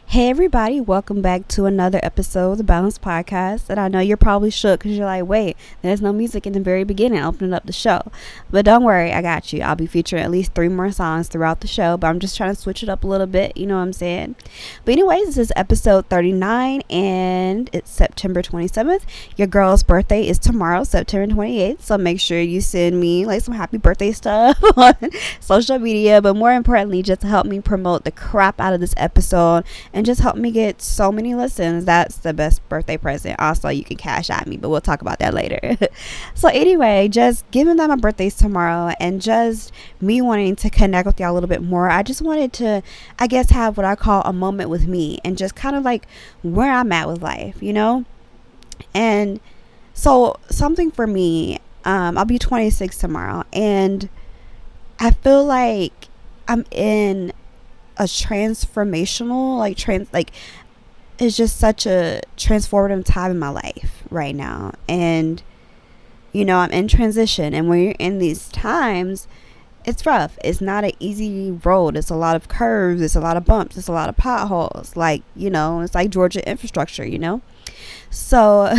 Hey everybody, welcome back to another episode of the Balance Podcast. And I know you're probably shook because you're like, wait, there's no music in the very beginning opening up the show. But don't worry, I got you. I'll be featuring at least 3 more songs throughout the show, but I'm just trying to switch it up a little bit, you know what I'm saying? But anyways, this is episode 39 and it's September 27th. Your girl's birthday is tomorrow, September 28th. So make sure you send me like some happy birthday stuff on social media, but more importantly, just to help me promote the crap out of this episode and just help me get so many listens. That's the best birthday present. Also, you can cash at me, but we'll talk about that later. So anyway, just given that my birthday's tomorrow and just me wanting to connect with y'all a little bit more, I just wanted to, I guess, have what I call a moment with me and just kind of like where I'm at with life, you know? And so something for me, I'll be 26 tomorrow, and I feel like I'm in a transformational it's just such a transformative time in my life right now. And I'm in transition, and when you're in these times, it's rough. It's not an easy road. It's a lot of curves, it's a lot of bumps, it's a lot of potholes, it's like Georgia infrastructure. So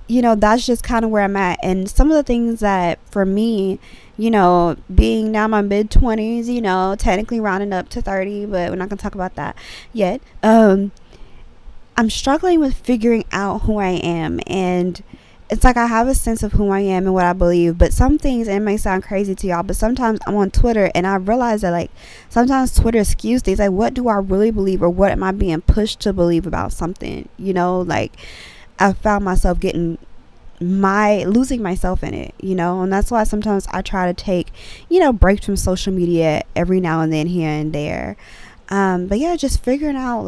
that's just kind of where I'm at. And some of the things that for me, being now my mid 20s, technically rounding up to 30, but we're not going to talk about that yet. I'm struggling with figuring out who I am. And it's like I have a sense of who I am and what I believe, but some things, and it may sound crazy to y'all, but sometimes I'm on Twitter and I realize that sometimes Twitter skews things. Like, what do I really believe, or what am I being pushed to believe about something? I found myself losing myself in it, and that's why sometimes I try to take, breaks from social media every now and then, here and there. But yeah, just figuring out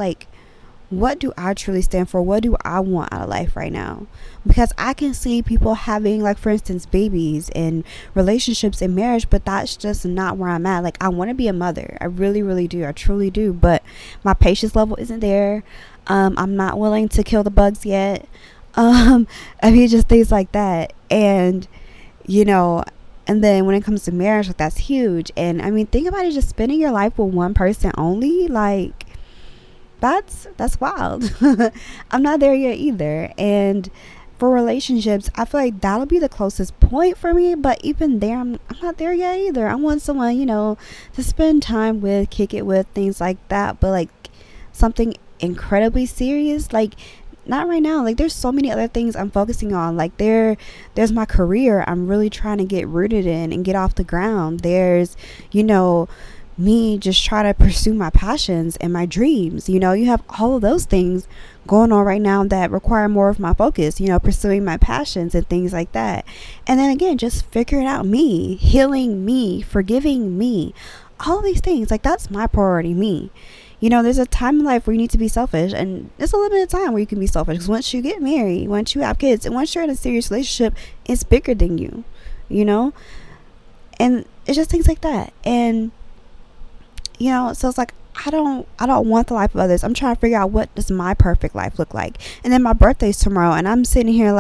what do I truly stand for? What do I want out of life right now? Because I can see people having, for instance, babies and relationships and marriage, but that's just not where I'm at. I want to be a mother. I really, really do. I truly do. But my patience level isn't there. I'm not willing to kill the bugs yet. Just things like that. And, and then when it comes to marriage, that's huge. And think about it, just spending your life with one person only, that's wild. I'm not there yet either. And for relationships, I feel like that'll be the closest point for me, but even there, I'm not there yet either. I want someone, to spend time with, kick it with, things like that. But something incredibly serious, not right now. There's so many other things I'm focusing on. There's my career I'm really trying to get rooted in and get off the ground. There's me just trying to pursue my passions and my dreams. You have all of those things going on right now that require more of my focus, pursuing my passions and things like that. And then again, just figuring out me, healing me, forgiving me, all these things. That's my priority, me. There's a time in life where you need to be selfish, and it's a limited time where you can be selfish, because once you get married, once you have kids, and once you're in a serious relationship, it's bigger than you, and it's just things like that. And so it's I don't want the life of others. I'm trying to figure out, what does my perfect life look like? And then my birthday's tomorrow, and I'm sitting here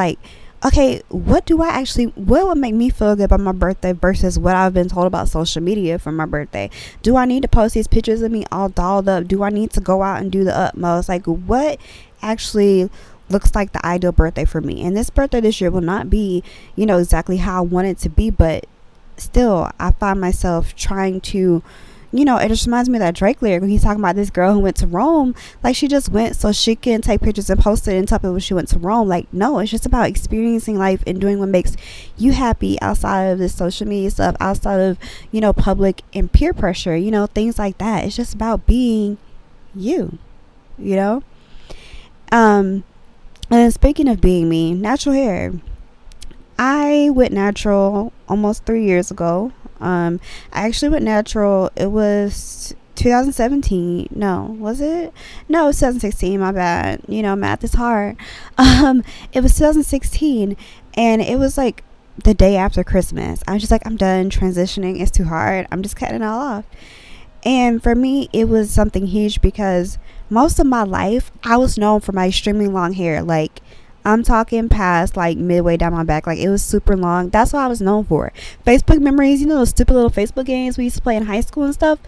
okay, what would make me feel good about my birthday versus what I've been told about social media for my birthday? Do I need to post these pictures of me all dolled up? Do I need to go out and do the utmost? What actually looks like the ideal birthday for me? And this birthday this year will not be, exactly how I want it to be, but still, I find myself trying to, it just reminds me of that Drake lyric when he's talking about this girl who went to Rome. She just went so she can take pictures and post it and tell people she went to Rome. No, it's just about experiencing life and doing what makes you happy outside of this social media stuff, outside of, public and peer pressure, things like that. It's just about being you, and speaking of being me, natural hair. I went natural almost 3 years ago. I actually went natural. It was 2017. No, was it? No, it was 2016. My bad. Math is hard. It was 2016, and it was the day after Christmas. I was just I'm done transitioning. It's too hard. I'm just cutting it all off. And for me, it was something huge because most of my life, I was known for my extremely long hair. I'm talking past midway down my back. It was super long. That's what I was known for. Facebook memories, those stupid little Facebook games we used to play in high school and stuff.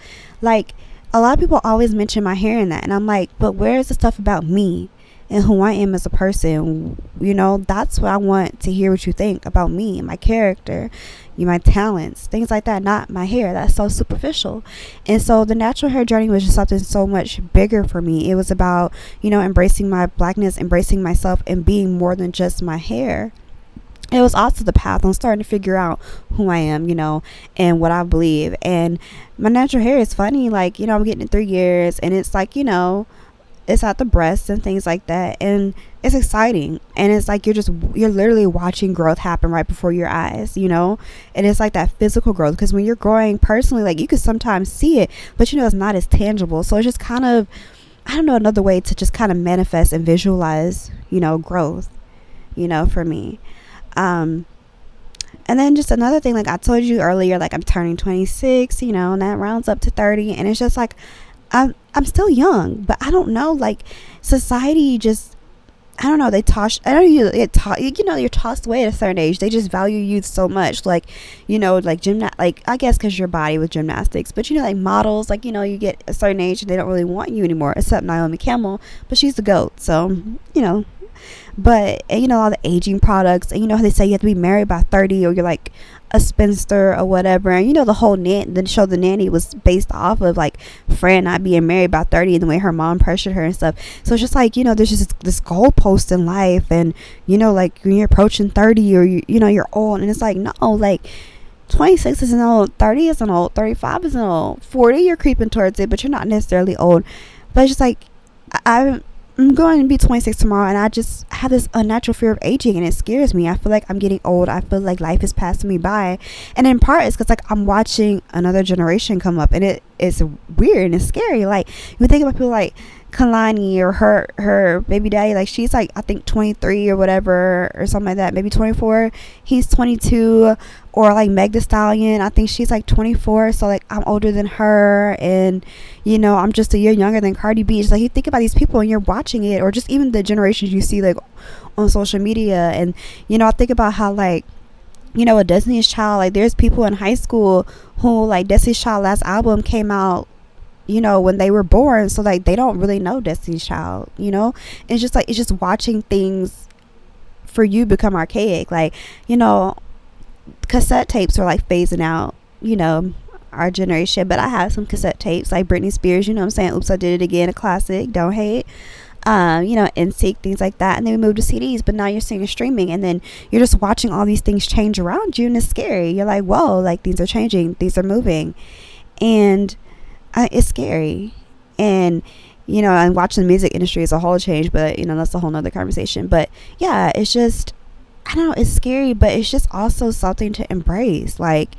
a lot of people always mention my hair in that, and I'm like, but where is the stuff about me and who I am as a person? That's what I want to hear, what you think about me, my character, my talents, things like that, not my hair. That's so superficial. And so the natural hair journey was just something so much bigger for me. It was about, embracing my blackness, embracing myself, and being more than just my hair. It was also the path on starting to figure out who I am, and what I believe. And my natural hair is funny. Like, I'm getting it 3 years, and it's like, it's at the breasts and things like that. And it's exciting. And it's like, you're literally watching growth happen right before your eyes, And it's like that physical growth. Because when you're growing personally, like, you can sometimes see it, but it's not as tangible. So it's just kind of, I don't know, another way to just kind of manifest and visualize, growth, for me. And then just another thing, like I told you earlier, like I'm turning 26, and that rounds up to 30, and it's just like I'm still young, but I don't know, like society just, I don't know, you're tossed away at a certain age. They just value youth so much, like like I guess because your body with gymnastics, but like models, like you get a certain age and they don't really want you anymore, except Naomi Campbell, but she's the GOAT, so But all the aging products, and how they say you have to be married by 30, or you're like a spinster or whatever. And the whole the show The Nanny was based off of like Fran not being married by 30 and the way her mom pressured her and stuff. So it's just like, there's just this goalpost in life, and like when you're approaching 30, or you're old, and it's like, no, like 26 isn't old, 30 isn't old, 35 isn't old, 40 you're creeping towards it, but you're not necessarily old. But it's just like I'm going to be 26 tomorrow, and I just have this unnatural fear of aging, and it scares me. I feel like I'm getting old. I feel like life is passing me by, and in part it's because like I'm watching another generation come up, and it's weird and it's scary. Like you think about people like Kalani, or her baby daddy, like she's like I think 23 or whatever, or something like that, maybe 24. He's 22. Or like Meg Thee Stallion, I think she's like 24, so like I'm older than her, and I'm just a year younger than Cardi B. It's like you think about these people and you're watching it, or just even the generations you see like on social media, and I think about how like a Destiny's Child, like there's people in high school who like Destiny's Child last album came out when they were born, so like they don't really know Destiny's Child. It's just like, it's just watching things for you become archaic. Like cassette tapes are like phasing out, our generation, but I have some cassette tapes like Britney Spears, what I'm saying, Oops, I Did It Again, a classic, Don't Hate, NSYNC, things like that. And then we moved to CDs, but now you're seeing streaming, and then you're just watching all these things change around you, and it's scary. You're like, whoa, like things are changing, things are moving, and it's scary. And and watching the music industry as a whole change, but that's a whole nother conversation. But yeah, it's just, I don't know, it's scary, but it's just also something to embrace, like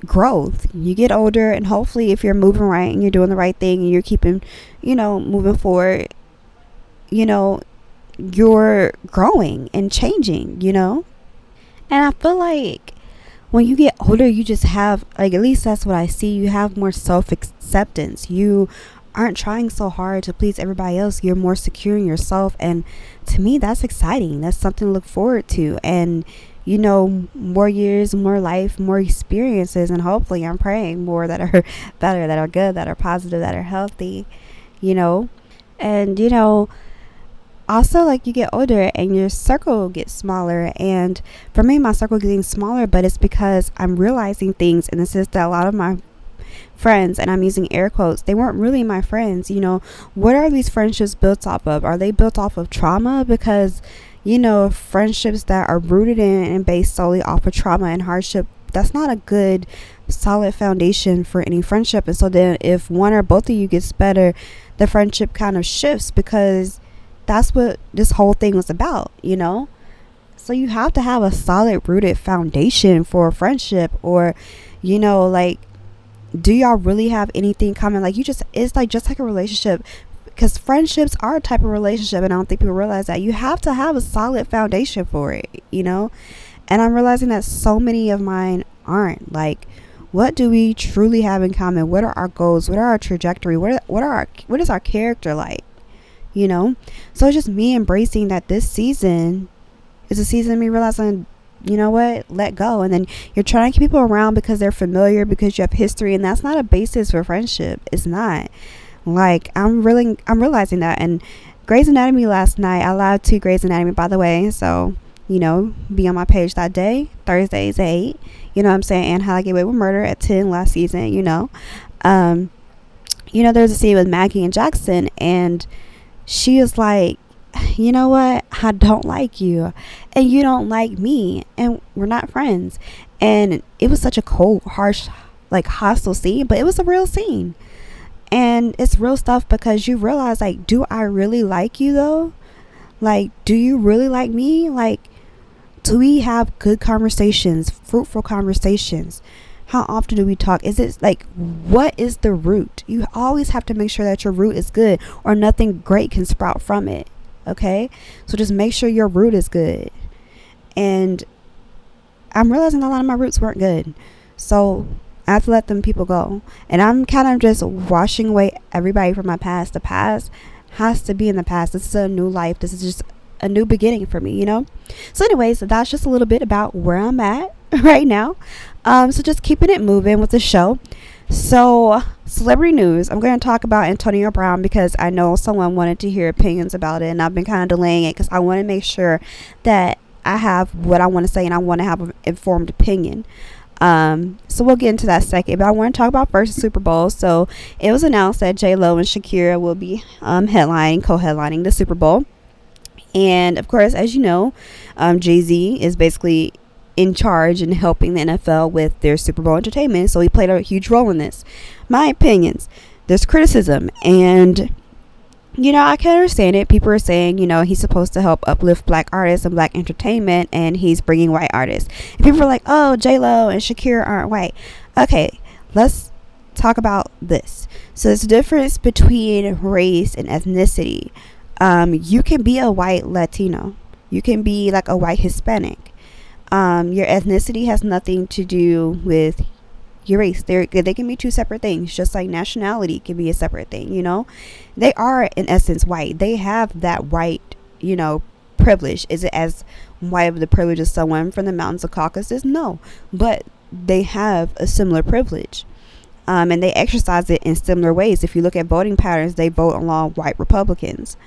growth. You get older, and hopefully if you're moving right and you're doing the right thing and you're keeping, moving forward, you're growing and changing, And I feel like when you get older, you just have, like, at least that's what I see, you have more self-acceptance. You aren't trying so hard to please everybody else. You're more secure in yourself, and to me that's exciting. That's something to look forward to. And more years, more life, more experiences, and hopefully I'm praying more that are better, that are good, that are positive, that are healthy, and also, like, you get older and your circle gets smaller. And for me, my circle getting smaller, but it's because I'm realizing things in the sense that a lot of my friends, and I'm using air quotes, they weren't really my friends. What are these friendships built off of? Are they built off of trauma? Because friendships that are rooted in and based solely off of trauma and hardship, that's not a good solid foundation for any friendship. And so then if one or both of you gets better, the friendship kind of shifts, because that's what this whole thing was about. So you have to have a solid rooted foundation for a friendship, or like, do y'all really have anything common? Like, it's like just like a relationship, because friendships are a type of relationship, and I don't think people realize that you have to have a solid foundation for it. And I'm realizing that so many of mine aren't. Like, what do we truly have in common? What are our goals? What are our trajectory? What is our character like? So it's just me embracing that this season is a season of me realizing you know what, let go. And then you're trying to keep people around because they're familiar, because you have history, and that's not a basis for friendship. It's not. Like, I'm realizing that. And Grey's Anatomy last night, I live to Grey's Anatomy, by the way, so, you know, be on my page that day, Thursdays at 8, you know what I'm saying, and How I Get Away with Murder at 10 last season, you know. There's a scene with Maggie and Jackson, and she is like, you know what, I don't like you, and you don't like me, and we're not friends. And it was such a cold, harsh, like, hostile scene, but it was a real scene. And it's real stuff, because you realize, like, do I really like you though? Like, do you really like me? Like, do we have good conversations, fruitful conversations? How often do we talk? Is it like, what is the root? You always have to make sure that your root is good, or nothing great can sprout from it. Okay? So just make sure your root is good. And I'm realizing a lot of my roots weren't good. So I have to let them people go. And I'm kind of just washing away everybody from my past. The past has to be in the past. This is a new life. This is just a new beginning for me, you know? So anyways, that's just a little bit about where I'm at right now. So just keeping it moving with the show. So celebrity news, I'm going to talk about Antonio Brown, because I know someone wanted to hear opinions about it, and I've been kind of delaying it because I want to make sure that I have what I want to say, and I want to have an informed opinion. So we'll get into that second, but I want to talk about first the Super Bowl. So it was announced that J.Lo and Shakira will be co-headlining the Super Bowl. And of course, as you know, Jay-Z is basically in charge and helping the NFL with their Super Bowl entertainment. So he played a huge role in this. My opinions, there's criticism, and you know, I can understand it. People are saying, you know, he's supposed to help uplift black artists and black entertainment, and he's bringing white artists. And people are like, oh, J.Lo and Shakira aren't white. Okay, let's talk about this. So there's a difference between race and ethnicity. You can be a white Latino. You can be like a white Hispanic. Your ethnicity has nothing to do with your race. They can be two separate things, just like nationality can be a separate thing, you know. They are in essence white. They have that white, you know, privilege. Is it as white of the privilege as someone from the mountains of Caucasus? No, but they have a similar privilege, and they exercise it in similar ways. If you look at voting patterns, they vote along white Republicans.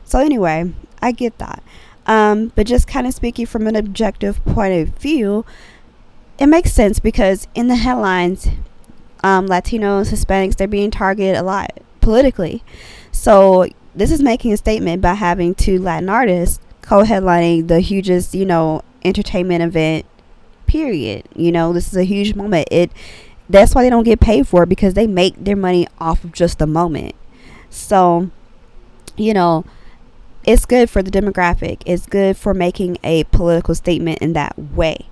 So anyway, I get that. But just kind of speaking from an objective point of view, it makes sense, because in the headlines, Latinos, Hispanics, they're being targeted a lot politically. So this is making a statement by having two Latin artists co-headlining the hugest, you know, entertainment event, period. You know, this is a huge moment. That's why they don't get paid for it, because they make their money off of just the moment. So, you know, it's good for the demographic. It's good for making a political statement in that way.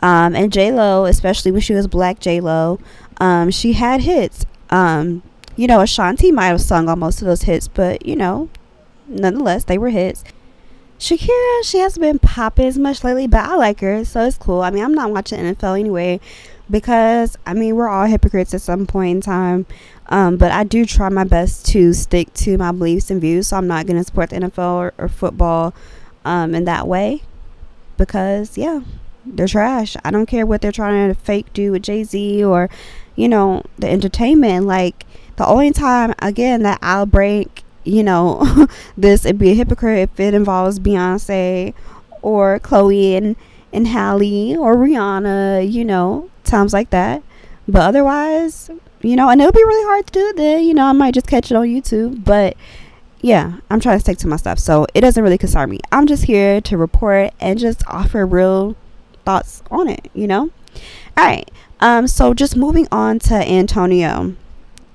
And J.Lo, especially when she was black J.Lo, she had hits. You know, Ashanti might have sung on most of those hits, but, you know, nonetheless, they were hits. Shakira, she hasn't been popping as much lately, but I like her, so it's cool. I mean, I'm not watching NFL anyway, because, I mean, we're all hypocrites at some point in time. But I do try my best to stick to my beliefs and views, so I'm not going to support the NFL or football in that way, because, yeah, they're trash. I don't care what they're trying to fake do with Jay-Z or, you know, the entertainment. Like, the only time, again, that I'll break, you know, this and be a hypocrite if it involves Beyonce or Chloe and Halle or Rihanna, you know, times like that. But otherwise, you know, and it'll be really hard to do it then, you know, I might just catch it on YouTube, but yeah, I'm trying to stick to my stuff, so it doesn't really concern me. I'm just here to report and just offer real thoughts on it, you know. All right, so just moving on to Antonio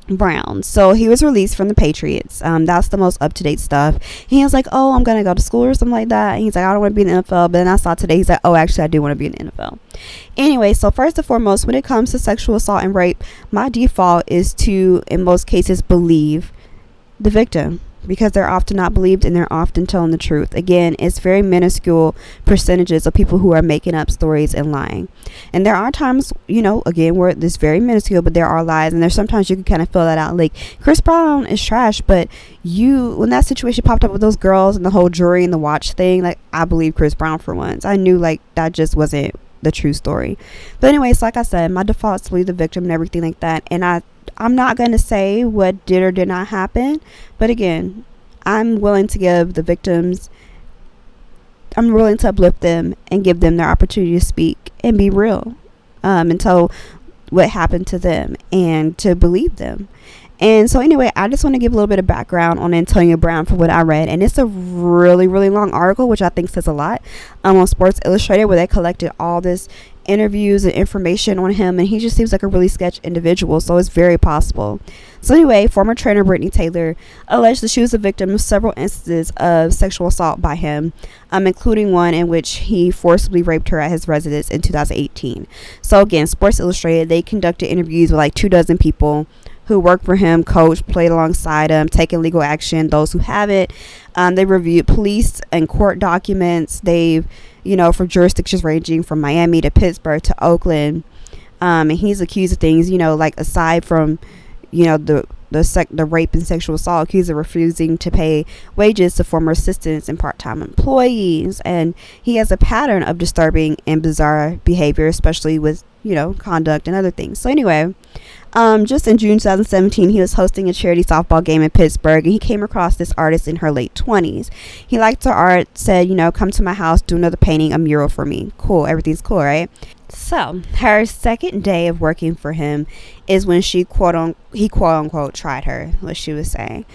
Brown. So he was released from the Patriots. That's the most up-to-date stuff. He was like, oh, I'm gonna go to school or something like that, and he's like, I don't want to be in the NFL. But then I saw today, he's like, oh, actually I do want to be in the NFL. Anyway, so first and foremost, when it comes to sexual assault and rape, my default is to, in most cases, believe the victim, because they're often not believed and they're often telling the truth. Again, it's very minuscule percentages of people who are making up stories and lying. And there are times, again, where this very minuscule, but there are lies, and there's sometimes you can kind of feel that out. Like, Chris Brown is trash, but when that situation popped up with those girls and the whole jury and the watch thing, like, I believe Chris Brown for once. I knew, like, that just wasn't the true story. But anyways, like I said, my default is to believe the victim and everything like that. And I'm not going to say what did or did not happen, but again, I'm willing to give the victims, I'm willing to uplift them and give them their opportunity to speak and be real, and tell what happened to them and to believe them. And so anyway, I just want to give a little bit of background on Antonio Brown for what I read. And it's a really, really long article, which I think says a lot, on Sports Illustrated, where they collected all this interviews and information on him. And he just seems like a really sketch individual. So it's very possible. So anyway, former trainer Brittany Taylor alleged that she was a victim of several instances of sexual assault by him, including one in which he forcibly raped her at his residence in 2018. So again, Sports Illustrated, they conducted interviews with like 24 people who worked for him, coached, played alongside him, taken legal action, those who haven't. They reviewed police and court documents. They've, for jurisdictions ranging from Miami to Pittsburgh to Oakland. And he's accused of things, like aside from, the rape and sexual assault, accused of refusing to pay wages to former assistants and part-time employees. And he has a pattern of disturbing and bizarre behavior, especially with, conduct and other things. So anyway, just in June 2017, he was hosting a charity softball game in Pittsburgh, and he came across this artist in her late 20s. He liked her art, said, come to my house, do another painting, a mural for me. Cool. Everything's cool, right? So her second day of working for him is when he quote unquote tried her, what she was saying.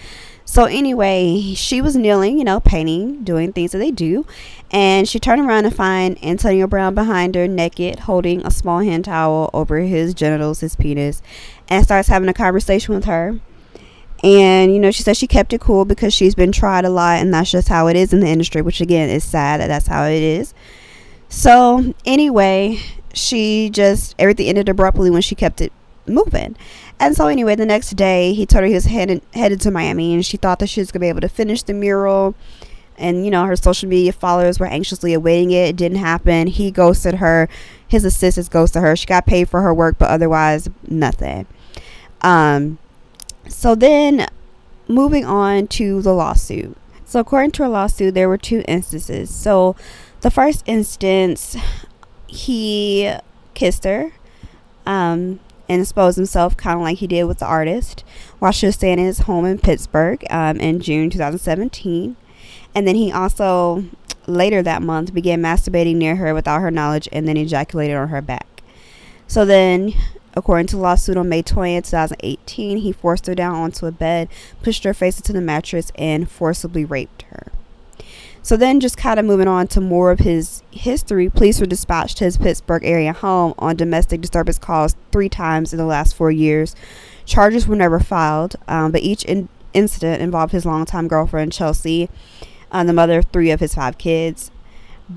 So anyway, she was kneeling, painting, doing things that they do. And she turned around to find Antonio Brown behind her, naked, holding a small hand towel over his genitals, his penis, and starts having a conversation with her. And, she said she kept it cool because she's been tried a lot, and that's just how it is in the industry, which again is sad that that's how it is. So anyway, everything ended abruptly when she kept it moving. And so anyway, the next day he told her he was headed to Miami, and she thought that she was gonna be able to finish the mural, and her social media followers were anxiously awaiting it. It didn't happen. He ghosted her. His assistants ghosted her. She got paid for her work, but otherwise nothing. So then moving on to the lawsuit. So according to her lawsuit, there were two instances. So the first instance, he kissed her and exposed himself kind of like he did with the artist while she was staying in his home in Pittsburgh in June 2017. And then he also later that month began masturbating near her without her knowledge and then ejaculated on her back. So then, according to the lawsuit, on May 20th, 2018, he forced her down onto a bed, pushed her face into the mattress, and forcibly raped her. So then, just kind of moving on to more of his history, police were dispatched to his Pittsburgh area home on domestic disturbance calls 3 times in the last 4 years. Charges were never filed, but each incident involved his longtime girlfriend, Chelsea, the mother of 3 of his 5 kids.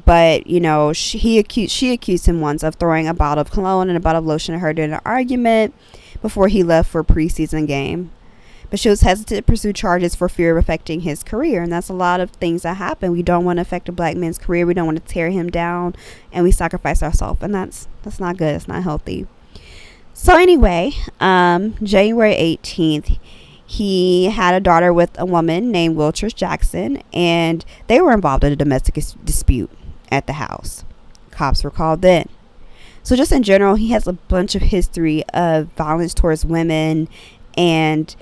But, she accused him once of throwing a bottle of cologne and a bottle of lotion at her during an argument before he left for a preseason game. But she was hesitant to pursue charges for fear of affecting his career. And that's a lot of things that happen. We don't want to affect a black man's career. We don't want to tear him down. And we sacrifice ourselves. And that's not good. It's not healthy. So anyway, January 18th, he had a daughter with a woman named Wiltress Jackson. And they were involved in a domestic dispute at the house. Cops were called then. So just in general, he has a bunch of history of violence towards women and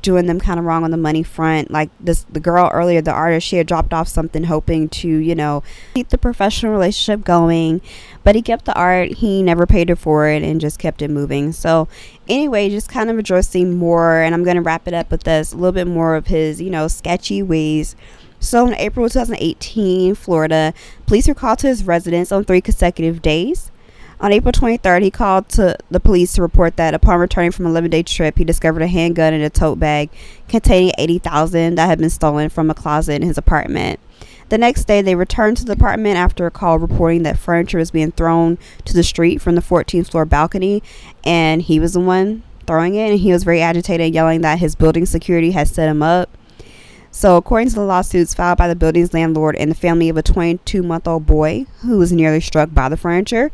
doing them kind of wrong on the money front. Like the girl earlier, the artist, she had dropped off something hoping to keep the professional relationship going, but he kept the art. He never paid her for it and just kept it moving. So anyway, just kind of addressing more, and I'm going to wrap it up with this, a little bit more of his sketchy ways. So in April 2018, Florida, police were called to his residence on 3 consecutive days. On April 23rd, he called to the police to report that upon returning from a 11-day trip, he discovered a handgun in a tote bag containing $80,000 that had been stolen from a closet in his apartment. The next day, they returned to the apartment after a call reporting that furniture was being thrown to the street from the 14th floor balcony, and he was the one throwing it, and he was very agitated, yelling that his building security had set him up. So, according to the lawsuits filed by the building's landlord and the family of a 22-month-old boy who was nearly struck by the furniture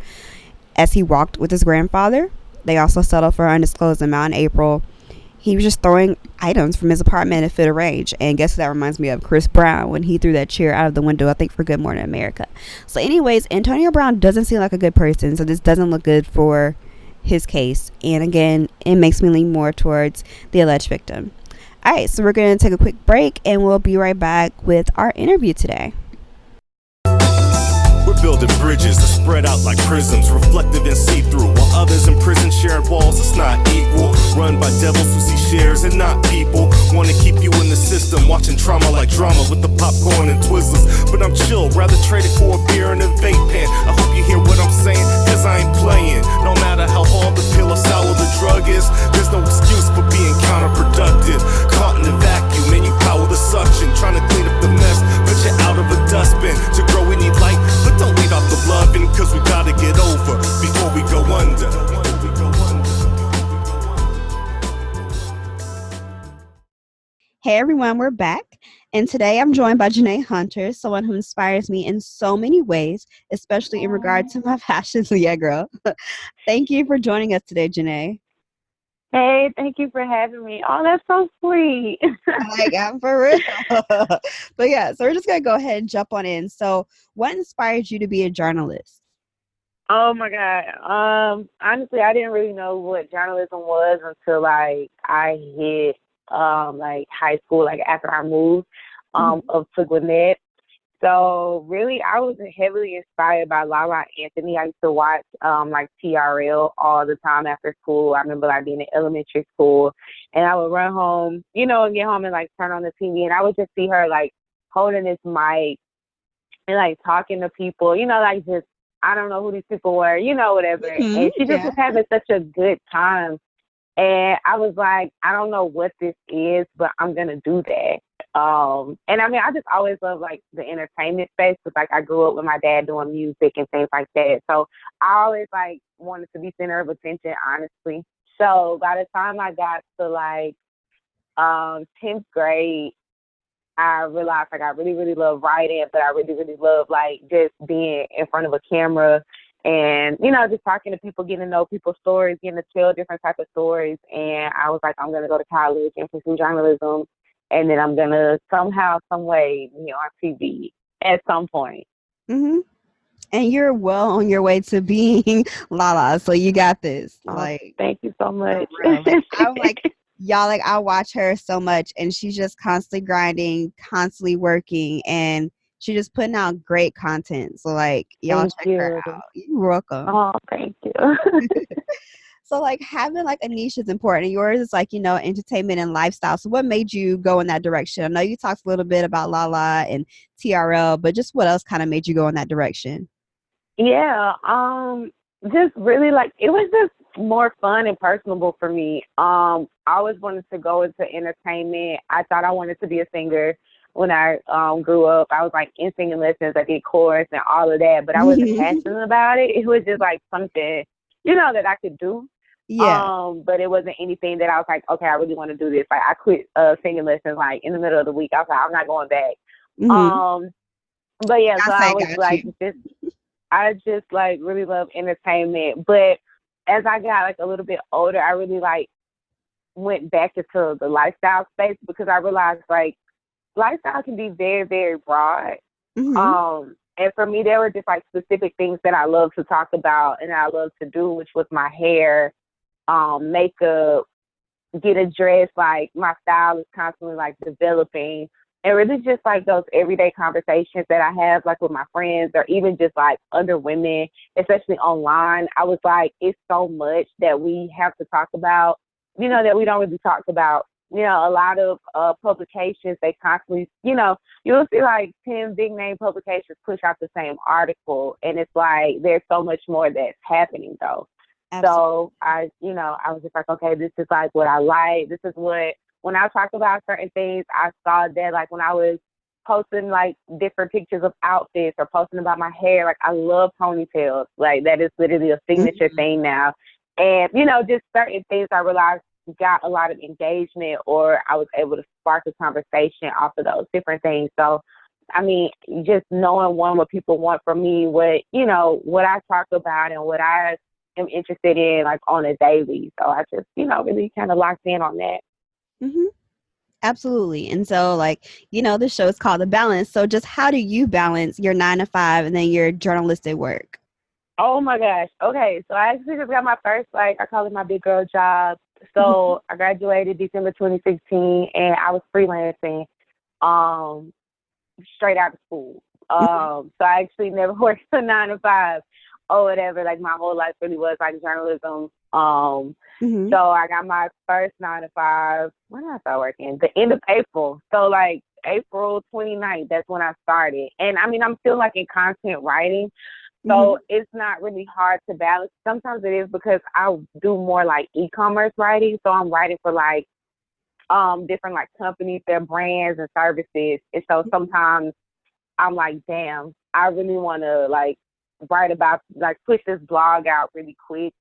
as he walked with his grandfather, they also settled for an undisclosed amount in April. He was just throwing items from his apartment in a fit of rage. And guess what that reminds me of? Chris Brown when he threw that chair out of the window, I think, for Good Morning America. So, anyways, Antonio Brown doesn't seem like a good person. So, this doesn't look good for his case. And again, it makes me lean more towards the alleged victim. All right, so we're going to take a quick break and we'll be right back with our interview today. We're building bridges that spread out like prisms, reflective and see-through, while others in prison sharing walls that's not equal. Run by devils who see shares and not people. Wanna keep you in the system, watching trauma like drama with the popcorn and Twizzlers. But I'm chill, rather trade it for a beer and a vape pen. I hope you hear what I'm saying, cause I ain't playing. No matter how hard the pill or sour the drug is, there's no excuse for being counterproductive. Caught in the vacuum and you power the suction, trying to clean up the mess, put you out of a dustbin. To grow we need light, but don't leave out the loving, cause we gotta get over before we go under. Hey everyone, we're back. And today I'm joined by Gené Hunter, someone who inspires me in so many ways, especially in regard to my passions. Yeah, girl. Thank you for joining us today, Gené. Hey, thank you for having me. Oh, that's so sweet. Like, I'm for real. But yeah, so we're just going to go ahead and jump on in. So, what inspired you to be a journalist? Oh my God. Honestly, I didn't really know what journalism was until like I hit like high school, like after I moved up to Gwinnett. So really, I was heavily inspired by Lala Anthony. I used to watch like TRL all the time after school. I remember like being in elementary school, and I would run home, and get home and like turn on the TV, and I would just see her like holding this mic and like talking to people, like just I don't know who these people were, whatever. And she just Yeah. was having such a good time. And I was like, I don't know what this is, but I'm gonna do that. And I mean, I just always loved like the entertainment space because like I grew up with my dad doing music and things like that. So I always like wanted to be center of attention, honestly. So by the time I got to like 10th grade, I realized like I really, really love writing, but I really, really love like just being in front of a camera and, just talking to people, getting to know people's stories, getting to tell different types of stories. And I was like, I'm going to go to college and pursue journalism. And then I'm going to somehow, some way, be on TV at some point. Mm-hmm. And you're well on your way to being Lala. So you got this. Oh, Like, thank you so much. like I'm like, y'all, like I watch her so much and she's just constantly grinding, constantly working, and she's just putting out great content. So like y'all Thank check her you. out. You're welcome. Oh, thank you. So like having like a niche is important. And yours is like, entertainment and lifestyle. So what made you go in that direction? I know you talked a little bit about Lala and TRL, but just what else kind of made you go in that direction? Yeah, just really like it was just more fun and personable for me. I always wanted to go into entertainment. I thought I wanted to be a singer when I grew up. I was like in singing lessons, I did chorus and all of that, but I wasn't passionate about it. It was just like something, that I could do. Yeah. But it wasn't anything that I was like, okay, I really want to do this. Like I quit singing lessons like in the middle of the week. I was like, I'm not going back. Mm-hmm. But yeah, so I was Got like you. I just like really love entertainment. But as I got like a little bit older, I really like went back into the lifestyle space because I realized like lifestyle can be very, very broad. Mm-hmm. And for me, there were just like specific things that I love to talk about and I love to do, which was my hair, makeup, get dressed. Like my style is constantly like developing. And really just like those everyday conversations that I have like with my friends or even just like other women, especially online. I was like, it's so much that we have to talk about, that we don't really talk about. A lot of publications, they constantly, you'll see like 10 big name publications push out the same article. And it's like, there's so much more that's happening though. Absolutely. So I was just like, okay, this is like what I like. This is what, when I talk about certain things, I saw that like when I was posting like different pictures of outfits or posting about my hair, like I love ponytails. Like that is literally a signature thing now. And, just certain things I realized got a lot of engagement, or I was able to spark a conversation off of those different things. So, I mean, just knowing one, what people want from me, what, what I talk about and what I am interested in, like on a daily. So I just, really kind of locked in on that. Hmm. Absolutely. And so, like, the show is called The Balance. So, just how do you balance your 9 to 5 and then your journalistic work? Oh my gosh. Okay. So I actually just got my first, like, I call it my big girl job. So I graduated December 2016 and I was freelancing um, straight out of school. So I actually never worked a 9 to 5 or whatever. Like my whole life really was like journalism. Hmm. So I got my first 9 to 5. When did I start working? The end of April. So like April 29th, that's when I started. And I mean, I'm still like in content writing. Hmm. So it's not really hard to balance. Sometimes it is because I do more like e-commerce writing. So I'm writing for like different like companies, their brands and services. And so sometimes I'm like, damn, I really want to like write about, like push this blog out really quick.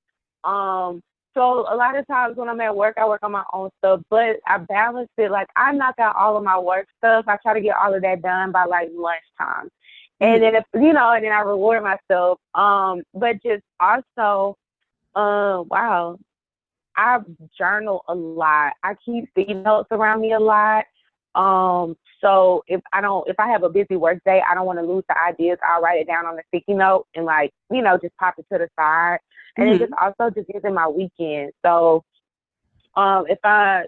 Um, so a lot of times when I'm at work, I work on my own stuff, but I balance it. Like I knock out all of my work stuff. I try to get all of that done by like lunchtime. And Hmm. then if, and then I reward myself. But just also, wow, I journal a lot. I keep sticky notes around me a lot. So if I have a busy work day, I don't want to lose the ideas. I'll write it down on a sticky note and like, just pop it to the side. And it just Hmm. also just gives it my weekend. So, if I,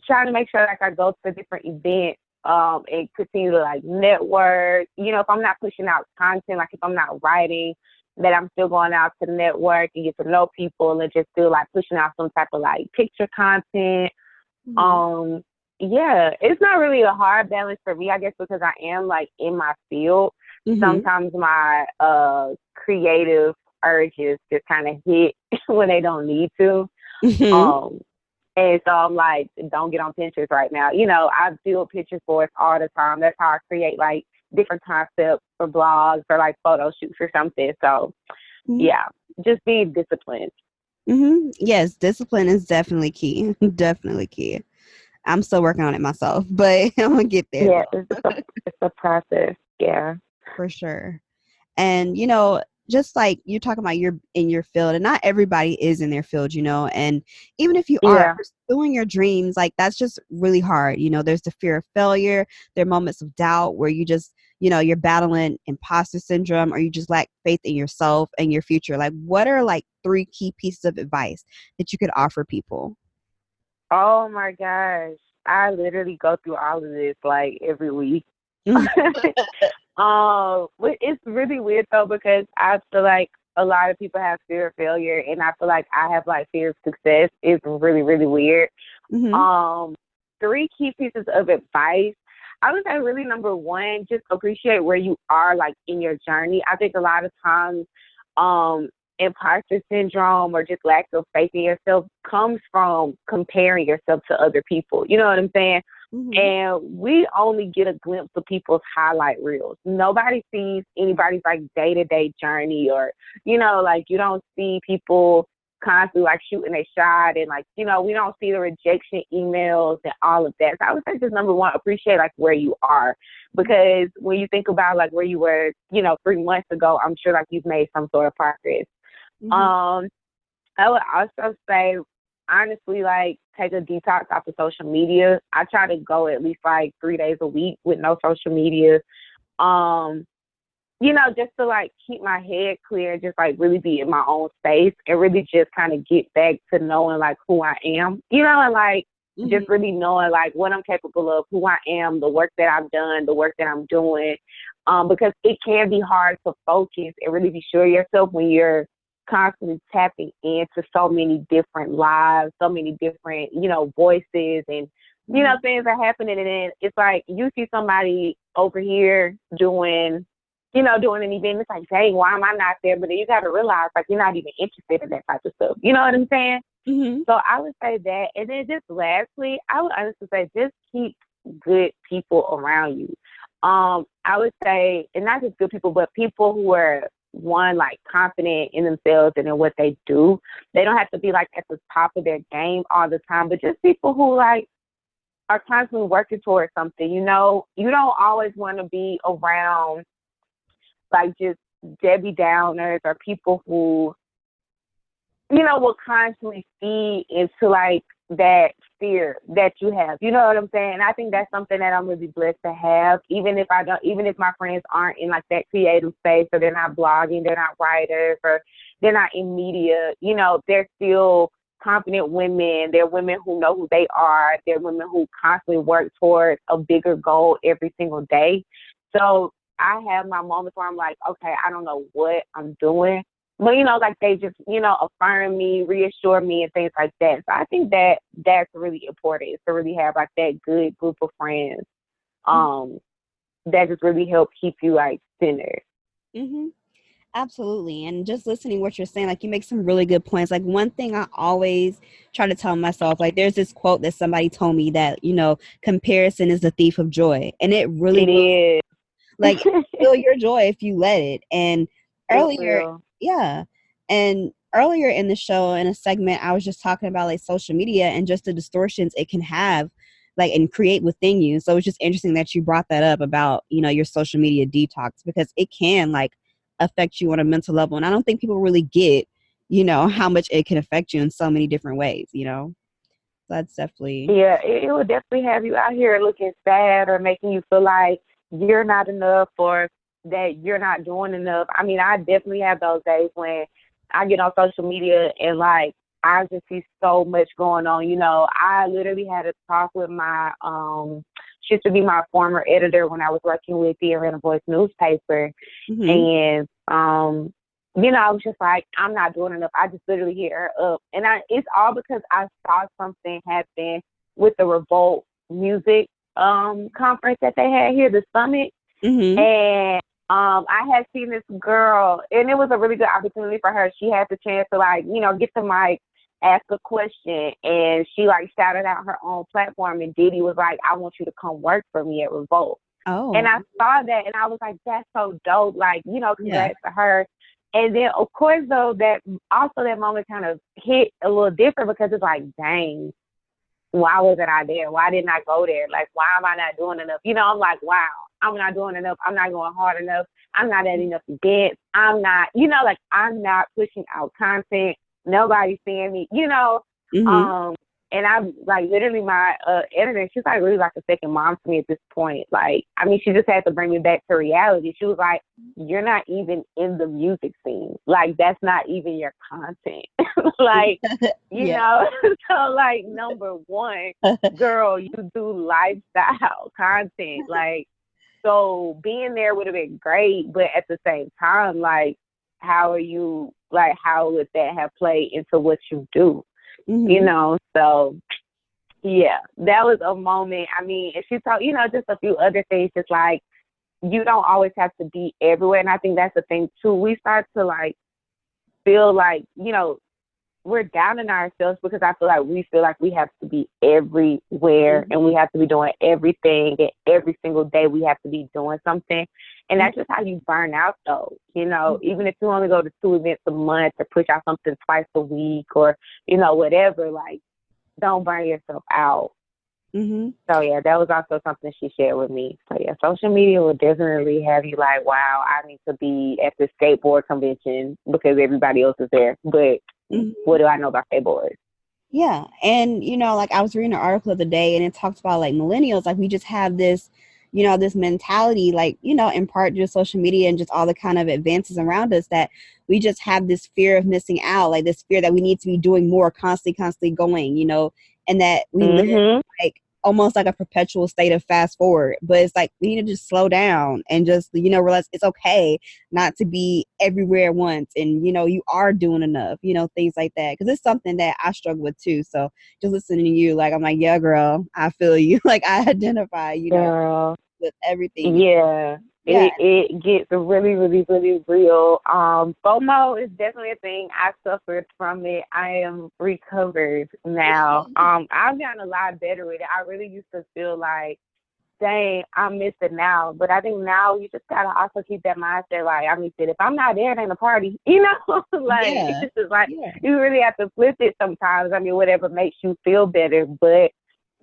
trying to make sure like I go to different events, and continue to like network, if I'm not pushing out content, like if I'm not writing, that I'm still going out to network and get to know people and just feel like pushing out some type of like picture content. Hmm. Um, yeah, it's not really a hard balance for me, I guess, because I am like in my field. Hmm. Sometimes my creative urges just kind of hit when they don't need to. Hmm. Um, and so I'm like, don't get on Pinterest right now. I build pictures boards all the time. That's how I create like different concepts for blogs or like photo shoots or something. So yeah, just be disciplined. Hmm. Yes, discipline is definitely key. Definitely key. I'm still working on it myself, but I'm gonna get there Yeah, though, it's a process. Yeah. for sure. And just like you're talking about, you're in your field, and not everybody is in their field, and even if you are Yeah. pursuing your dreams, like that's just really hard. There's the fear of failure, there are moments of doubt where you just you're battling imposter syndrome, or you just lack faith in yourself and your future. Like, what are like 3 key pieces of advice that you could offer people? Oh my gosh. I literally go through all of this like every week. But it's really weird though because I feel like a lot of people have fear of failure, and I feel like I have like fear of success. It's really, really weird. Hmm. Um, 3 key pieces of advice. I would say really number one, just appreciate where you are like in your journey. I think a lot of times, imposter syndrome or just lack of faith in yourself comes from comparing yourself to other people. You know what I'm saying? Hmm. And we only get a glimpse of people's highlight reels. Nobody sees anybody's like day to day journey, or, like you don't see people constantly like shooting a shot, and like, we don't see the rejection emails and all of that. So I would say just number one, appreciate like where you are. Because when you think about like where you were, 3 months ago, I'm sure like you've made some sort of progress. Hmm. Um, I would also say, honestly, like take a detox off of social media. I try to go at least like 3 days a week with no social media. Um, just to like keep my head clear, just like really be in my own space and really just kind of get back to knowing like who I am, and like Hmm. just really knowing like what I'm capable of, who I am, the work that I've done, the work that I'm doing. Because it can be hard to focus and really be sure of yourself when you're constantly tapping into so many different lives, so many different, voices and, Hmm. things are happening. And then it's like you see somebody over here doing an event. It's like, dang, why am I not there? But then you got to realize, like, you're not even interested in that type of stuff. You know what I'm saying? Hmm. So I would say that. And then just lastly, I would honestly say just keep good people around you. I would say, and not just good people, but people who are one, like confident in themselves and in what they do. They don't have to be like at the top of their game all the time, but just people who like are constantly working towards something. You know, you don't always want to be around like just Debbie Downers or people who, you know, will constantly feed into like that fear that you have. You know what I'm saying? And I think that's something that I'm really blessed to have. Even if my friends aren't in like that creative space, or they're not blogging, they're not writers, or they're not in media, you know, they're still confident women. They're women who know who they are. They're women who constantly work towards a bigger goal every single day. So I have my moments where I'm like, okay, I don't know what I'm doing, but you know, like they just, you know, affirm me, reassure me, and things like that. So I think that that's really important, is to really have like that good group of friends, um, that just really help keep you like centered. Mm-hmm. Absolutely. And just listening what you're saying, like you make some really good points. Like one thing I always try to tell myself, like there's this quote that somebody told me that, comparison is the thief of joy. And it really will, It like is. steal your joy if you let it. And It earlier, will. yeah. And earlier in the show, in a segment, I was just talking about like social media and just the distortions it can have, like, and create within you. So it's just interesting that you brought that up about, your social media detox, because it can like affect you on a mental level. And I don't think people really get, how much it can affect you in so many different ways. So that's definitely. Yeah, it will definitely have you out here looking sad, or making you feel like you're not enough, or that you're not doing enough. I mean, I definitely have those days when I get on social media and like I just see so much going on. You know, I literally had a talk with my she used to be my former editor when I was working with the Atlanta Voice newspaper, Mm-hmm. and you know, I was just like, I'm not doing enough. I just literally hit her up. And it's all because I saw something happen with the Revolt music conference that they had here, the summit. Mm-hmm. And I had seen this girl, and it was a really good opportunity for her. She had the chance to like, you know, get the mic, ask a question, and she like shouted out her own platform, and Diddy was like, I want you to come work for me at Revolt. And Oh, I saw that, and I was like, that's so dope. Like, you know, yeah. congrats to her. And then, of course, though, that moment kind of hit a little different, because it's like, dang, why wasn't I there? Why didn't I go there? Like, why am I not doing enough? You know, I'm like, wow, I'm not doing enough. I'm not going hard enough. I'm not at enough events. I'm not, you know, like I'm not pushing out content. Nobody's seeing me, you know. Mm-hmm. Um, and I'm like, literally, my editor, she's like really like a second mom to me at this point. Like, I mean, she just had to bring me back to reality. She was like, you're not even in the music scene. Like, that's not even your content. Like, you Yeah. know, so like number one, girl, you do lifestyle content. Like, so being there would have been great, but at the same time, like, how would that have played into what you do? You Mm-hmm. know, so yeah, that was a moment. I mean, and she told, you know, just a few other things, just like you don't always have to be everywhere. And I think that's the thing too. We start to like feel like, you know, we're down in ourselves, because I feel like we feel like we have to be everywhere, and we have to be doing everything, and every single day we have to be doing something. And that's just how you burn out though. You know, even if you only go to 2 events a month, or push out something twice a week, or, you know, whatever, like don't burn yourself out. Mm-hmm. So yeah, that was also something she shared with me. So yeah, social media will definitely have you like, wow, I need to be at the skateboard convention because everybody else is there. But Mm-hmm. what do I know about skateboards? Yeah. And, like I was reading an article the other day, and it talks about like millennials, like we just have this, this mentality, like, in part due to social media and just all the kind of advances around us, that we just have this fear of missing out, like this fear that we need to be doing more, constantly going, and that we live Mhm. like almost like a perpetual state of fast forward. But it's like we need to just slow down and just, realize it's okay not to be everywhere at once, and you are doing enough, things like that, because it's something that I struggle with too. So just listening to you, like I'm like, yeah, girl, I feel you. Like I identify, Girl. with everything. Yeah. Yeah. It gets really, really, really real. FOMO is definitely a thing. I suffered from it. I am recovered now. I've gotten a lot better with it. I really used to feel like dang, I miss it now. But I think now you just gotta also keep that mindset, like, I mean, shit, if I'm not there, it ain't a party, you know? Like, Yeah. it's just like, Yeah. you really have to flip it sometimes. I mean, whatever makes you feel better. But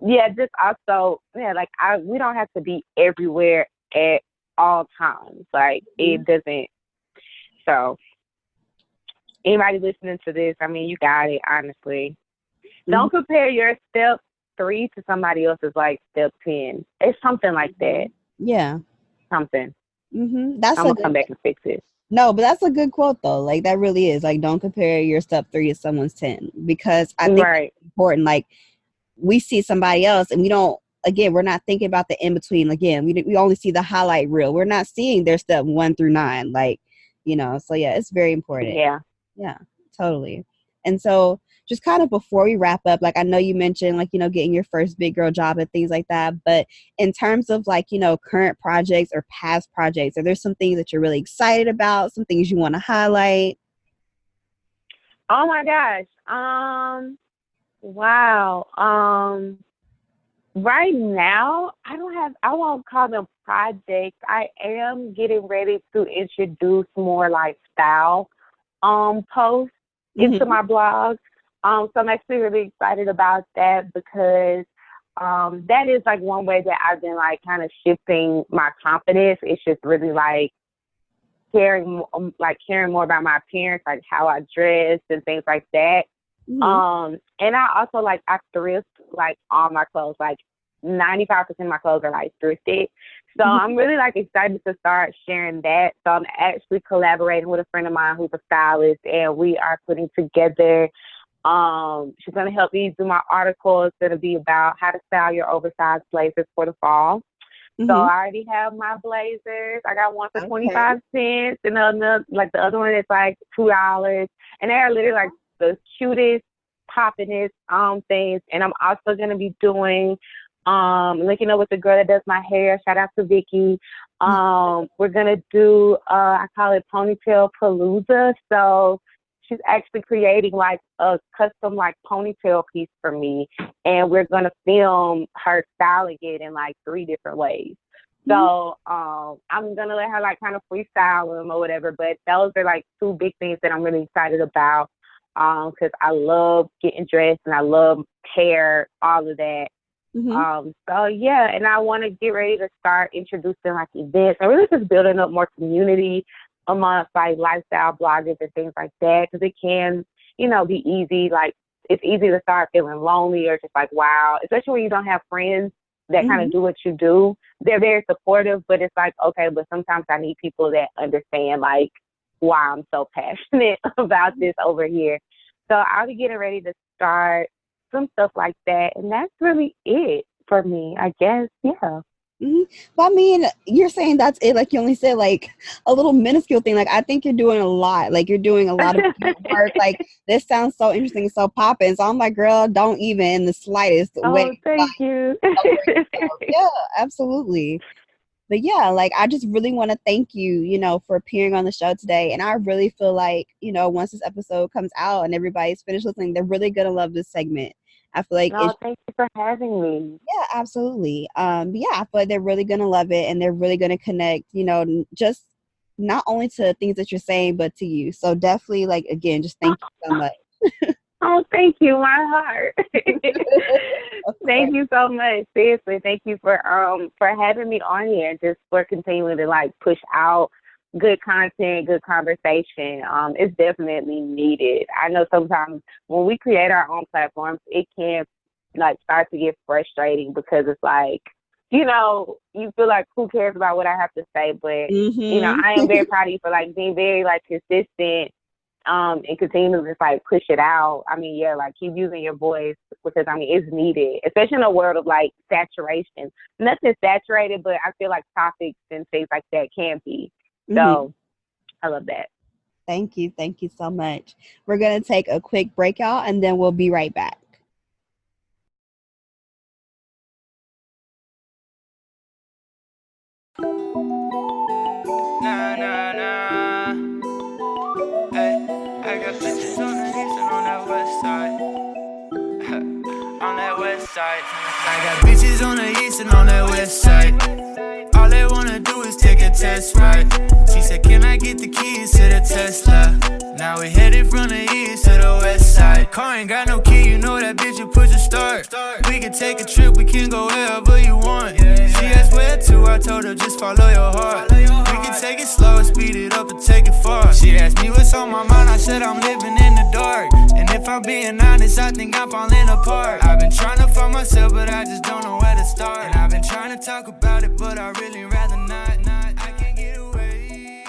yeah, just also, yeah, like, we don't have to be everywhere at all times. Like, it doesn't. So, anybody listening to this, I mean, you got it, honestly. Don't compare your step 3 to somebody else's, like, step 10. It's something like that. Yeah. Something. That's I'm going to come back and fix it. No, but that's a good quote though. Like that really is. Like, don't compare your step 3 to someone's 10, because I think it's important. Like, we see somebody else and we don't, again, we're not thinking about the in between. Again, we only see the highlight reel. We're not seeing their step 1 through 9. Like, you know, so yeah, it's very important. Yeah, totally. And so just kind of before we wrap up, like, I know you mentioned, like, you know, getting your first big girl job and things like that, but in terms of, like, you know, current projects or past projects, are there some things that you're really excited about, some things you want to highlight? Oh my gosh. Wow. Right now, I won't call them projects. I am getting ready to introduce more like style posts into my blog. So I'm actually really excited about that, because that is like one way that I've been like kind of shifting my confidence. It's just really like caring more about my appearance, like how I dress and things like that. And I also I thrift like all my clothes. Like 95% of my clothes are like thrifted. So I'm really like excited to start sharing that. So I'm actually collaborating with a friend of mine who's a stylist, and we are putting together, she's going to help me do my article. It's going to be about how to style your oversized blazers for the fall. So I already have my blazers. I got one for 25 cents, and the other one is like $2. And they are literally like the cutest, poppinest things. And I'm also gonna be doing linking up with the girl that does my hair. Shout out to Vicky. We're gonna do I call it Ponytail Palooza. So she's actually creating like a custom like ponytail piece for me, and we're gonna film her styling it in like 3 different ways. So I'm gonna let her like kind of freestyle them or whatever. But those are like 2 big things that I'm really excited about, because I love getting dressed and I love hair, all of that. So yeah, and I want to get ready to start introducing like events and really just building up more community amongst like lifestyle bloggers and things like that, because it can, you know, be easy. Like, it's easy to start feeling lonely or just like, wow, especially when you don't have friends that kind of do what you do. They're very supportive, but it's like, okay, but sometimes I need people that understand like why I'm so passionate about this over here. So I'll be getting ready to start some stuff like that, and that's really it for me, I guess. Yeah. But I mean, you're saying that's it. Like, you only said like a little minuscule thing. Like, I think you're doing a lot. Like, you're doing a lot of work. Like, this sounds so interesting, so popping. So I'm like, girl, don't even in the slightest way. Thank you. Yeah, absolutely. But yeah, like, I just really want to thank you, you know, for appearing on the show today. And I really feel like, you know, once this episode comes out and everybody's finished listening, they're really gonna love this segment. I feel like thank you for having me. Yeah, absolutely. But yeah, I feel like they're really gonna love it, and they're really gonna connect, you know, just not only to things that you're saying, but to you. So definitely, like, again, just thank you so much. Thank you, my heart. Thank you so much. Seriously, thank you for having me on here, just for continuing to like push out good content, good conversation. It's definitely needed. I know sometimes when we create our own platforms, it can like start to get frustrating, because it's like, you know, you feel like, who cares about what I have to say? But you know, I am very proud of you for like being very like consistent, and continue to just like push it out. I mean, yeah, like keep using your voice, because I mean, it's needed, especially in a world of like saturation. Nothing saturated, but I feel like topics and things like that can be. So I love that. Thank you. Thank you so much. We're going to take a quick break, y'all, and then we'll be right back. Nah, nah, nah. Hey, I got bitches on the east and on that west side. On that west side. I got bitches on the east and on that west side. test ride. She said, can I get the keys to the Tesla? Now we headed from the east to the west side. Car ain't got no key, you know that bitch, you push the start. We can take a trip, we can go wherever you want. She asked where to, I told her just follow your heart. We can take it slow, speed it up and take it far. She asked me what's on my mind, I said I'm living in the dark. And if I'm being honest, I think I'm falling apart. I've been trying to find myself, but I just don't know where to start. And I've been trying to talk about it, but I really rather not. I can't get away.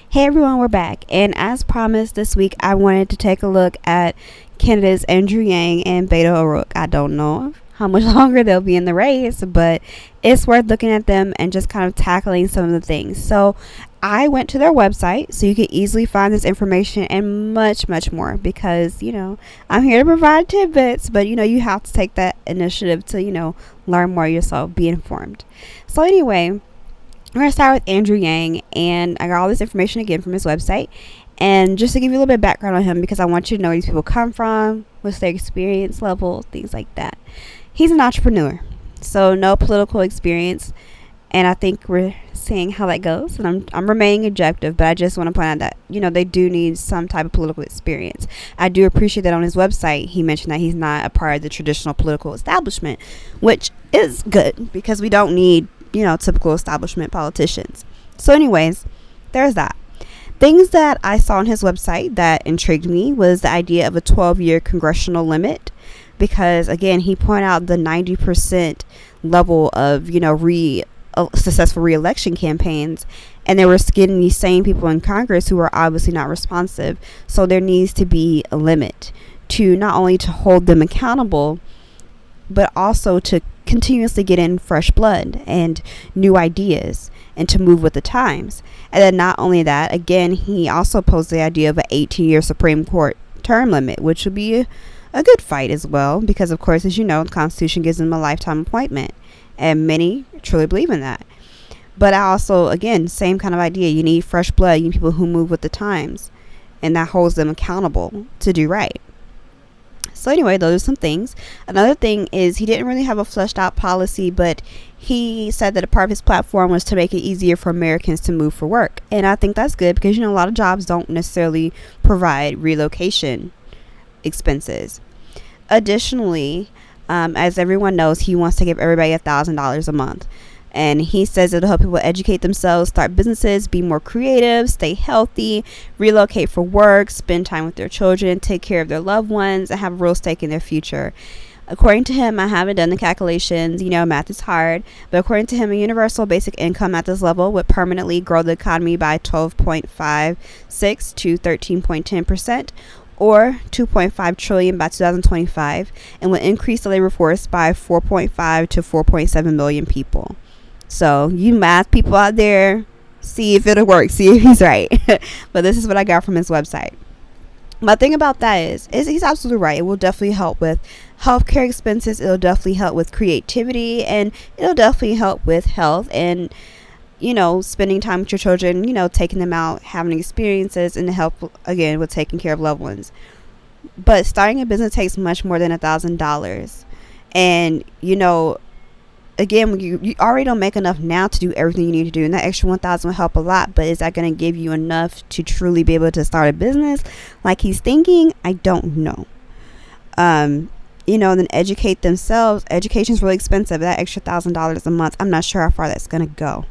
Hey everyone, we're back, and as promised this week I wanted to take a look at candidates Andrew Yang and Beto O'Rourke. I don't know how much longer they'll be in the race, but it's worth looking at them and just kind of tackling some of the things. So I went to their website so you can easily find this information and much more, because I'm here to provide tidbits, but you have to take that initiative to learn more yourself, be informed. So anyway, we're going to start with Andrew Yang, and I got all this information again from his website. And just to give you a little bit of background on him, because I want you to know where these people come from, what's their experience level, things like that. He's an entrepreneur, so no political experience, and I think we're seeing how that goes. And I'm remaining objective, but I just want to point out that they do need some type of political experience. I do appreciate that on his website he mentioned that he's not a part of the traditional political establishment, which is good because we don't need typical establishment politicians. So anyways, there's that. Things that I saw on his website that intrigued me was the idea of a 12-year congressional limit, because again, he pointed out the 90% level of successful re-election campaigns, and they were getting these same people in Congress who were obviously not responsive. So there needs to be a limit to not only to hold them accountable, but also to continuously get in fresh blood and new ideas and to move with the times. And then not only that, again, he also posed the idea of an 18-year Supreme Court term limit, which would be a good fight as well, because of course, as you know, the Constitution gives them a lifetime appointment, and many truly believe in that. But I also, again, same kind of idea. You need fresh blood, you need people who move with the times, and that holds them accountable to do right. So anyway, those are some things. Another thing is he didn't really have a fleshed out policy, but he said that a part of his platform was to make it easier for Americans to move for work. And I think that's good because, a lot of jobs don't necessarily provide relocation expenses. Additionally, as everyone knows, he wants to give everybody $1,000 a month. And he says it'll help people educate themselves, start businesses, be more creative, stay healthy, relocate for work, spend time with their children, take care of their loved ones, and have a real stake in their future. According to him, I haven't done the calculations, math is hard, but according to him, a universal basic income at this level would permanently grow the economy by 12.56 to 13.10%, or 2.5 trillion by 2025, and would increase the labor force by 4.5 to 4.7 million people. So you math people out there, see if it'll work, see if he's right. But this is what I got from his website. My thing about that is he's absolutely right. It will definitely help with healthcare expenses. It'll definitely help with creativity, and it'll definitely help with health and, spending time with your children, taking them out, having experiences, and to help, again, with taking care of loved ones. But starting a business takes much more than $1,000. And, again, you already don't make enough now to do everything you need to do, and that extra $1,000 will help a lot. But is that going to give you enough to truly be able to start a business like he's thinking? I don't know. Then educate themselves. Education's really expensive. That extra $1,000 a month, I'm not sure how far that's going to go,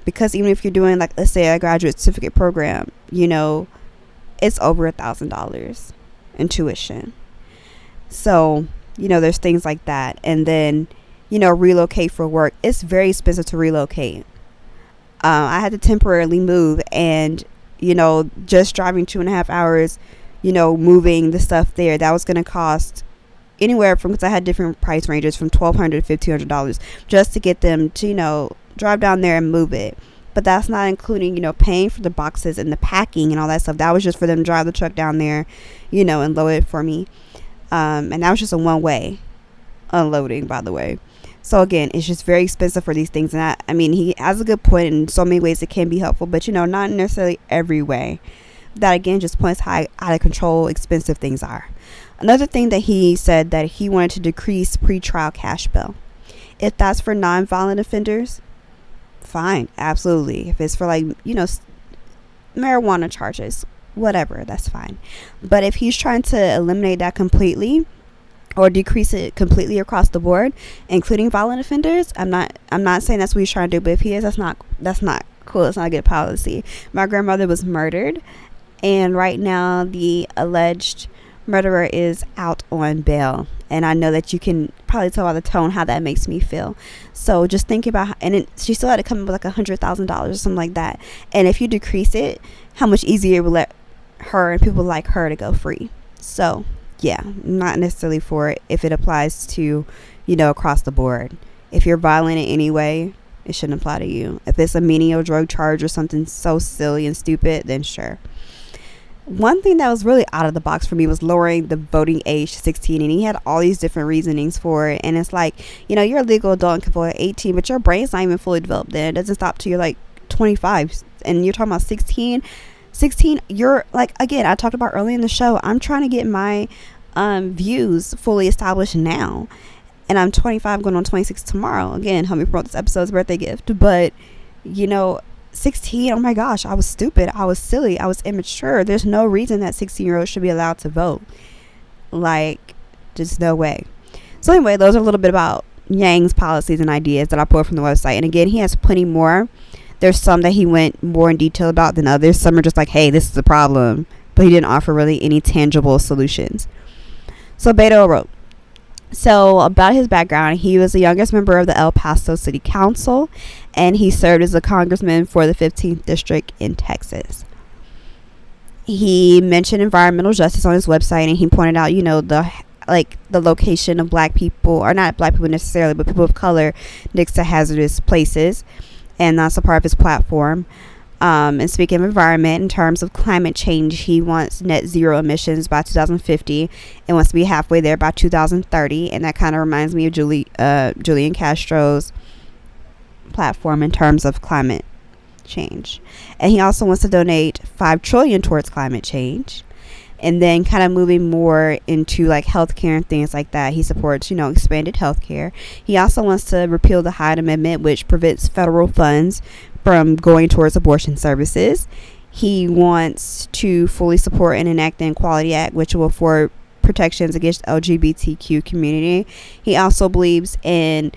because even if you're doing, like, let's say a graduate certificate program, it's over $1,000 in tuition. So there's things like that. And then relocate for work. It's very expensive to relocate. I had to temporarily move, and just driving 2.5 hours, moving the stuff there, that was going to cost anywhere from, because I had different price ranges, from $1,200 to $1,500 just to get them to drive down there and move it. But that's not including paying for the boxes and the packing and all that stuff. That was just for them to drive the truck down there, and load it for me. And that was just a one-way unloading, by the way. So again, it's just very expensive for these things. And he has a good point in so many ways it can be helpful, but not necessarily every way. That again just points how out of control expensive things are. Another thing that he said, that he wanted to decrease pretrial cash bail. If that's for non-violent offenders, fine, absolutely. If it's for like, marijuana charges, whatever, that's fine. But if he's trying to eliminate that completely or decrease it completely across the board, including violent offenders, I'm not saying that's what he's trying to do, but if he is, that's not cool. It's not a good policy. My grandmother was murdered, and right now the alleged murderer is out on bail, and I know that you can probably tell by the tone how that makes me feel. So just think about, she still had to come up with like $100,000 or something like that, and if you decrease it, how much easier it will let her and people like her to go free. So yeah, not necessarily for it if it applies to, across the board. If you're violent in any way, it shouldn't apply to you. If it's a menial drug charge or something so silly and stupid, then sure. One thing that was really out of the box for me was lowering the voting age to 16, and he had all these different reasonings for it. And it's like, you're a legal adult and can vote at 18, but your brain's not even fully developed then. It doesn't stop till you're like 25, and you're talking about 16, you're like, again, I talked about earlier in the show, I'm trying to get my views fully established now, and I'm 25 going on 26 tomorrow. Again, help me promote this episode's birthday gift. But 16, oh my gosh, I was stupid, I was silly, I was immature. There's no reason that 16-year-olds should be allowed to vote. Like, just no way. So anyway, those are a little bit about Yang's policies and ideas that I pulled from the website. And again, he has plenty more. There's some that he went more in detail about than others. Some are just like, hey, this is the problem, but he didn't offer really any tangible solutions. So Beto wrote, so about his background, he was the youngest member of the El Paso City Council, and he served as a congressman for the 15th district in Texas. He mentioned environmental justice on his website, and he pointed out, the location of black people, or not black people necessarily, but people of color next to hazardous places. And that's a part of his platform. And speaking of environment, in terms of climate change, he wants net zero emissions by 2050 and wants to be halfway there by 2030. And that kind of reminds me of Julian Castro's platform in terms of climate change. And he also wants to donate $5 trillion towards climate change. And then kind of moving more into like healthcare and things like that. He supports, expanded healthcare. He also wants to repeal the Hyde Amendment, which prevents federal funds from going towards abortion services. He wants to fully support and enact the Equality Act, which will afford protections against the LGBTQ community. He also believes in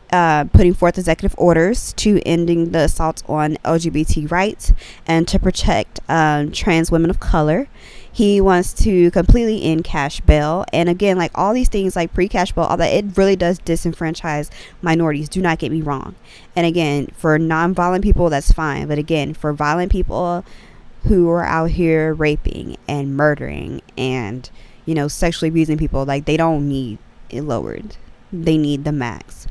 putting forth executive orders to ending the assaults on LGBT rights and to protect trans women of color. He wants to completely end cash bail. And again, like all these things like pre-cash bail, all that, it really does disenfranchise minorities. Do not get me wrong. And again, for non-violent people, that's fine. But again, for violent people who are out here raping and murdering and, sexually abusing people, like they don't need it lowered. They need the max.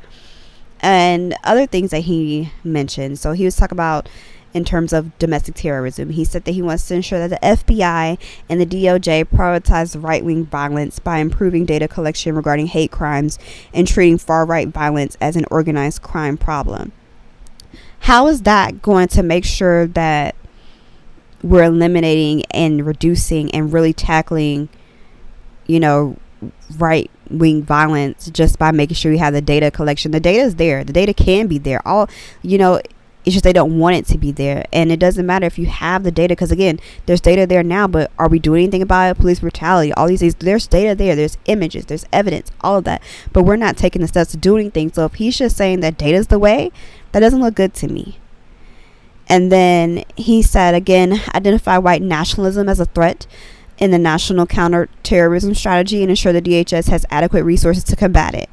And other things that he mentioned. So he was talking about in terms of domestic terrorism. He said that he wants to ensure that the FBI and the DOJ prioritize right-wing violence by improving data collection regarding hate crimes and treating far-right violence as an organized crime problem. How is that going to make sure that we're eliminating and reducing and really tackling, right-wing violence just by making sure we have the data collection? The data is there. The data can be there. It's just they don't want it to be there. And it doesn't matter if you have the data, because again, there's data there now, but are we doing anything about it? Police brutality, all these things, there's data there, there's images, there's evidence, all of that, but we're not taking the steps to do anything. So if he's just saying that data's the way, that doesn't look good to me. And then he said, again, identify white nationalism as a threat in the national counterterrorism strategy and ensure the DHS has adequate resources to combat it.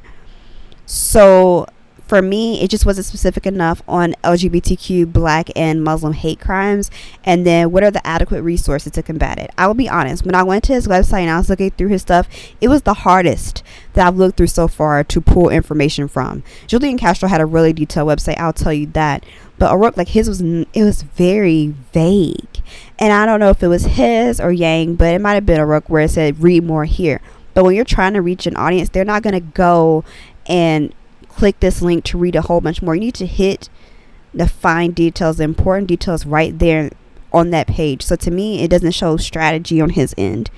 So for me, it just wasn't specific enough on LGBTQ, black, and Muslim hate crimes. And then what are the adequate resources to combat it? I will be honest, when I went to his website and I was looking through his stuff, it was the hardest that I've looked through so far to pull information from. Julian Castro had a really detailed website, I'll tell you that. But O'Rourke, like his was very vague. And I don't know if it was his or Yang, but it might have been O'Rourke where it said read more here. But when you're trying to reach an audience, they're not going to go and click this link to read a whole bunch more. You need to hit the fine details, the important details right there on that page. So to me, it doesn't show strategy on his end.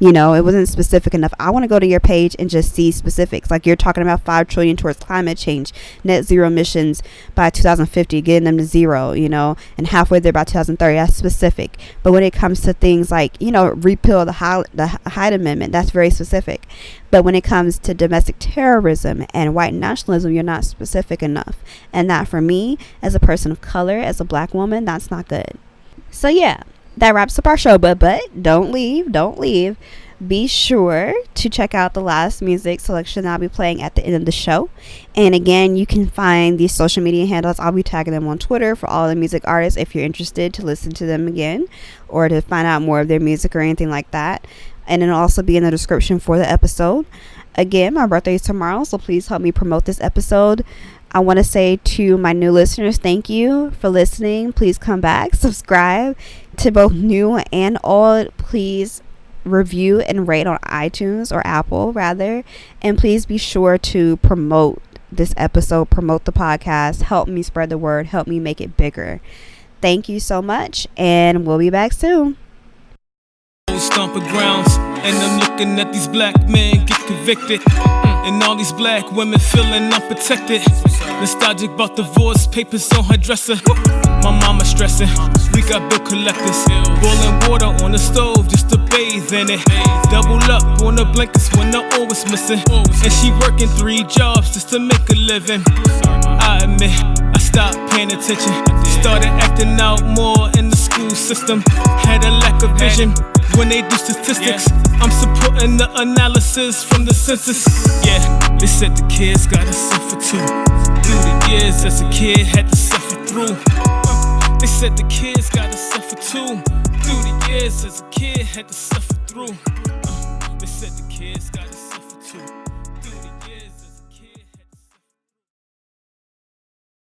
You know, it wasn't specific enough. I want to go to your page and just see specifics. Like, you're talking about 5 trillion towards climate change, net zero emissions by 2050, getting them to zero, you know, and halfway there by 2030. That's specific. But when it comes to things like, you know, repeal the Hyde Amendment, that's very specific. But when it comes to domestic terrorism and white nationalism, you're not specific enough. And that, for me, as a person of color, as a black woman, that's not good. So yeah, that wraps up our show. But don't leave. Be sure to check out the last music selection that I'll be playing at the end of the show. And again, you can find these social media handles. I'll be tagging them on Twitter for all the music artists if you're interested to listen to them again or to find out more of their music or anything like that. And it'll also be in the description for the episode. Again, my birthday is tomorrow, so please help me promote this episode. I want to say to my new listeners, thank you for listening. Please come back, subscribe to both new and old. Please review and rate on iTunes, or Apple rather. And please be sure to promote this episode, promote the podcast, help me spread the word, help me make it bigger. Thank you so much, and we'll be back soon. Stomping grounds, and I'm looking at these black men get convicted, and all these black women feeling unprotected. Nostalgic about divorce papers on her dresser. My mama stressing, we got bill collectors. Boiling water on the stove just to bathe in it. Double up on the blankets when the oil was missing. And she working 3 jobs just to make a living. I admit, I stopped paying attention. Started acting out more in the school system. Had a lack of vision when they do statistics. I'm supporting the analysis from the census. Yeah, they said the kids gotta suffer too. Through the years as a kid had to suffer through. They said the kids gotta suffer too. Through the years as a kid had to suffer through. They said the kids gotta suffer.